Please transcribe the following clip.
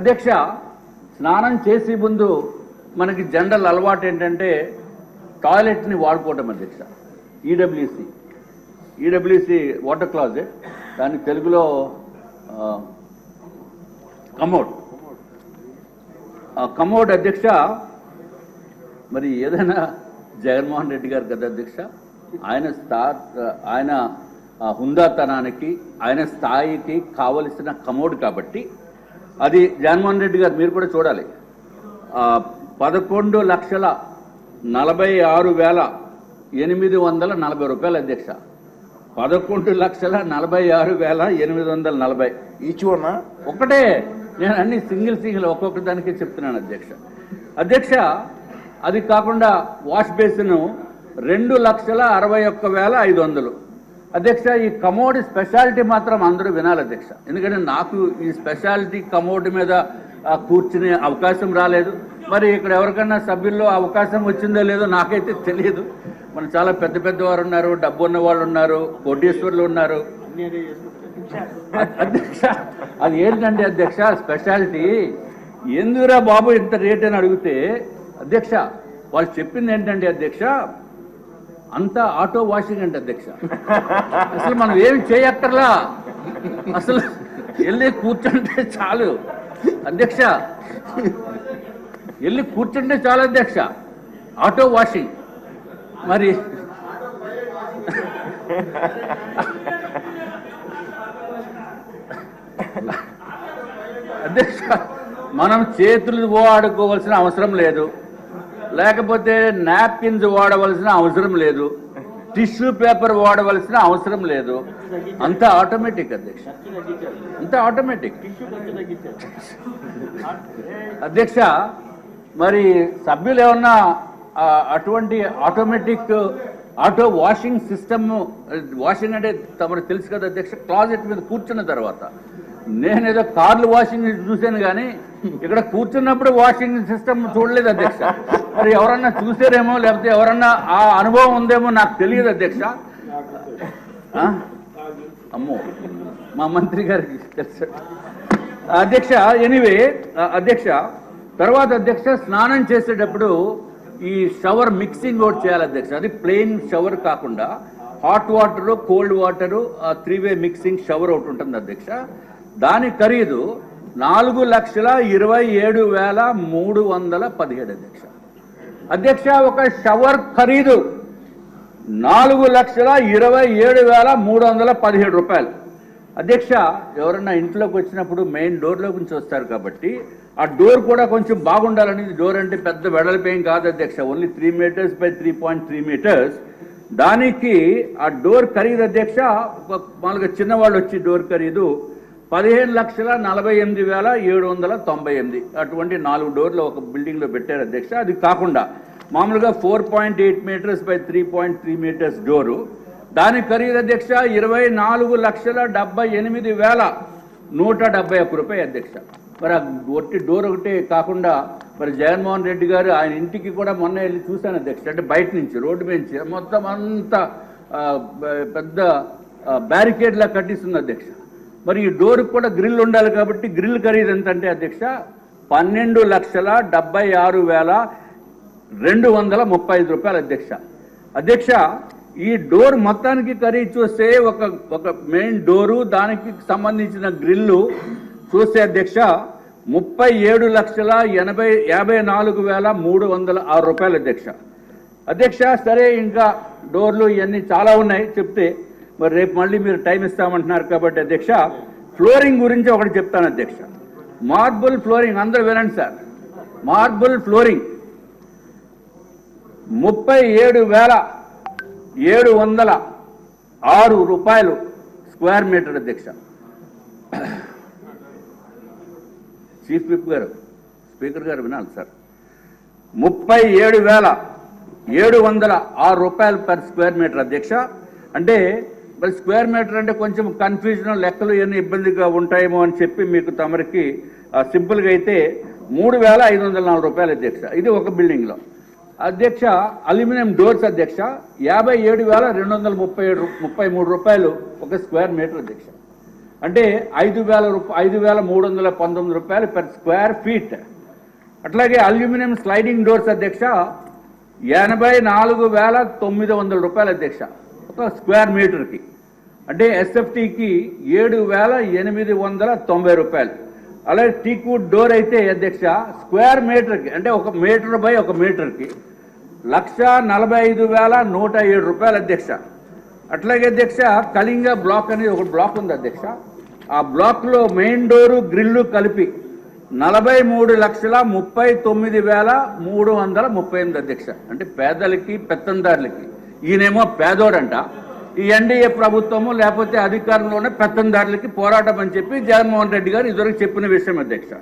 అధ్యక్ష, స్నానం చేసే ముందు మనకి జనరల్ అలవాటు ఏంటంటే టాయిలెట్ని వాడుకోవటం అధ్యక్ష. ఈడబ్ల్యూసి వాటర్ క్లాజెట్, దాని తెలుగులో కమోడ్ అధ్యక్ష. మరి ఏదైనా జగన్మోహన్ రెడ్డి గారు కదా అధ్యక్ష, ఆయన హుందాతనానికి ఆయన స్థాయికి కావలసిన కమోడ్ కాబట్టి అది జగన్మోహన్ రెడ్డి గారు మీరు కూడా చూడాలి. 11,46,840 రూపాయలు అధ్యక్ష. 11,46,840 ఈచ్ వన్ ఒకటే. నేను అన్ని సింగిల్ ఒక్కొక్క దానికి చెప్తున్నాను అధ్యక్ష. అధ్యక్ష, అది కాకుండా వాష్ బేసిన్ 2,61,500 అధ్యక్ష. ఈ కమోడ్ స్పెషాలిటీ మాత్రం అందరూ వినాలి అధ్యక్ష, ఎందుకంటే నాకు ఈ స్పెషాలిటీ కమోడ్ మీద కూర్చునే అవకాశం రాలేదు. మరి ఇక్కడ ఎవరికన్నా సభ్యుల్లో అవకాశం వచ్చిందో లేదో నాకైతే తెలియదు. మన చాలా పెద్ద పెద్దవారు ఉన్నారు, డబ్బు ఉన్న వాళ్ళు ఉన్నారు, కోటీశ్వర్లు ఉన్నారు అధ్యక్ష. అది ఏంటంటే అధ్యక్ష స్పెషాలిటీ ఎందుకురా బాబు ఇంత రేట్ అని అడిగితే అధ్యక్ష వాళ్ళు చెప్పింది ఏంటంటే అధ్యక్ష అంతా ఆటో వాషింగ్ అంటే అధ్యక్ష. అసలు మనం ఏమి చేయక్కర్లా, అసలు వెళ్ళి కూర్చుంటే చాలు అధ్యక్ష, వెళ్ళి కూర్చుంటే చాలు అధ్యక్ష, ఆటో వాషింగ్. మరి అధ్యక్ష మనం చేతులు వాడుకోవాల్సిన అవసరం లేదు, లేకపోతే నాప్కిన్స్ వాడవలసిన అవసరం లేదు, టిష్యూ పేపర్ వాడవలసిన అవసరం లేదు. అంతా ఆటోమేటిక్ అధ్యక్ష, అంతా ఆటోమేటిక్ అధ్యక్ష. మరి సభ్యులు ఏమన్నా అటువంటి automatic auto washing system, washing అంటే తమకు తెలుసు కదా అధ్యక్ష, క్లాజెట్ మీద కూర్చున్న తర్వాత. నేనేదో కార్లు వాషింగ్ చూశాను కానీ ఇక్కడ కూర్చున్నప్పుడు వాషింగ్ సిస్టమ్ చూడలేదు అధ్యక్ష. మరి ఎవరన్నా చూసారేమో, లేకపోతే ఎవరన్నా ఆ అనుభవం ఉందేమో నాకు తెలియదు అధ్యక్ష. అమ్మో, మా మంత్రి గారికి తెలుసు అధ్యక్ష. ఎనీవే అధ్యక్ష, తర్వాత అధ్యక్ష స్నానం చేసేటప్పుడు ఈ షవర్ మిక్సింగ్ ఒకటి చేయాలి అధ్యక్ష. అది ప్లెయిన్ షవర్ కాకుండా హాట్ వాటరు, కోల్డ్ వాటరు, 3-వే మిక్సింగ్ షవర్ ఒకటి ఉంటుంది అధ్యక్ష. దాని ఖరీదు 4,27,317 అధ్యక్ష. అధ్యక్ష ఒక షవర్ ఖరీదు 4,27,317 రూపాయలు అధ్యక్ష. ఎవరన్నా ఇంట్లోకి వచ్చినప్పుడు మెయిన్ డోర్లో నుంచి వస్తారు కాబట్టి ఆ డోర్ కూడా కొంచెం బాగుండాలని. డోర్ అంటే పెద్ద వెడల్పేం కాదు అధ్యక్ష, ఓన్లీ 3 మీటర్స్ బై 3.3 మీటర్స్. దానికి ఆ డోర్ ఖరీదు అధ్యక్ష, మామూలుగా చిన్నవాళ్ళు వచ్చి డోర్ ఖరీదు 15,48,798. అటువంటి 4 డోర్లు ఒక బిల్డింగ్లో పెట్టారు అధ్యక్ష. అది కాకుండా మామూలుగా 4.8 మీటర్స్ బై 3.3 మీటర్స్ డోరు, దాని ఖరీదు అధ్యక్ష 24,78,171 రూపాయలు అధ్యక్ష. మరి ఆ ఒట్టి డోర్ ఒకటే కాకుండా మరి జగన్మోహన్ రెడ్డి గారు ఆయన ఇంటికి కూడా మొన్న వెళ్ళి చూశాను అధ్యక్ష. అంటే బయట నుంచి రోడ్డు నుంచి మొత్తం అంతా పెద్ద బ్యారికేడ్లా కట్టిస్తుంది అధ్యక్ష. మరి ఈ డోర్కి కూడా గ్రిల్ ఉండాలి కాబట్టి గ్రిల్ ఖరీదు ఎంత అంటే అధ్యక్ష 12,76,235 రూపాయలు అధ్యక్ష. అధ్యక్ష ఈ డోర్ మొత్తానికి ఖరీదు చూస్తే ఒక మెయిన్ డోరు, దానికి సంబంధించిన గ్రిల్లు చూస్తే అధ్యక్ష 37,54,306 రూపాయలు అధ్యక్ష. అధ్యక్ష సరే, ఇంకా డోర్లు ఇవన్నీ చాలా ఉన్నాయి చెప్తే, మరి రేపు మళ్ళీ మీరు టైం ఇస్తామంటున్నారు కాబట్టి అధ్యక్ష ఫ్లోరింగ్ గురించి ఒకటి చెప్తాను అధ్యక్ష. మార్బుల్ ఫ్లోరింగ్ అందరూ వినండి సార్. మార్బుల్ ఫ్లోరింగ్ 37,706 రూపాయలు స్క్వేర్ మీటర్ అధ్యక్ష. చీఫ్ విప్ గారు, స్పీకర్ గారు వినాలి సార్. 37,706 రూపాయలు పర్ స్క్వేర్ మీటర్ అధ్యక్ష. అంటే మరి స్క్వేర్ మీటర్ అంటే కొంచెం కన్ఫ్యూజన్, లెక్కలు ఇవన్నీ ఇబ్బందిగా ఉంటాయేమో అని చెప్పి మీకు తమరికి సింపుల్గా అయితే 3,504 రూపాయలు అధ్యక్ష. ఇది ఒక బిల్డింగ్లో అధ్యక్ష. అల్యూమినియం డోర్స్ అధ్యక్ష 57,233 రూపాయలు ఒక స్క్వేర్ మీటర్ అధ్యక్ష. అంటే 5,319 రూపాయలు పర్ స్క్వేర్ ఫీట్. అట్లాగే అల్యూమినియం స్లైడింగ్ డోర్స్ అధ్యక్ష 84,900 రూపాయలు అధ్యక్ష ఒక స్క్వేర్ మీటర్కి. అంటే ఎస్ఎఫ్టీకి 7,890 రూపాయలు. అలాగే టీక్వుడ్ డోర్ అయితే అధ్యక్ష స్క్వేర్ మీటర్కి అంటే 1 మీటర్ బై 1 మీటర్కి 1,45,107 రూపాయలు అధ్యక్ష. అట్లాగే అధ్యక్ష కళింగ బ్లాక్ అనేది ఒక బ్లాక్ ఉంది అధ్యక్ష. ఆ బ్లాక్లో మెయిన్ డోరు గ్రిల్లు కలిపి 43,39,338 అధ్యక్ష. అంటే పేదలకి పెత్తందారులకి. ఈయనేమో పేదోడంట, ఈ ఎన్డీఏ ప్రభుత్వము లేకపోతే అధికారంలోనే పెత్తందారులకి పోరాటం అని చెప్పి జగన్మోహన్ రెడ్డి గారు ఇదివరకు చెప్పిన విషయం అధ్యక్ష.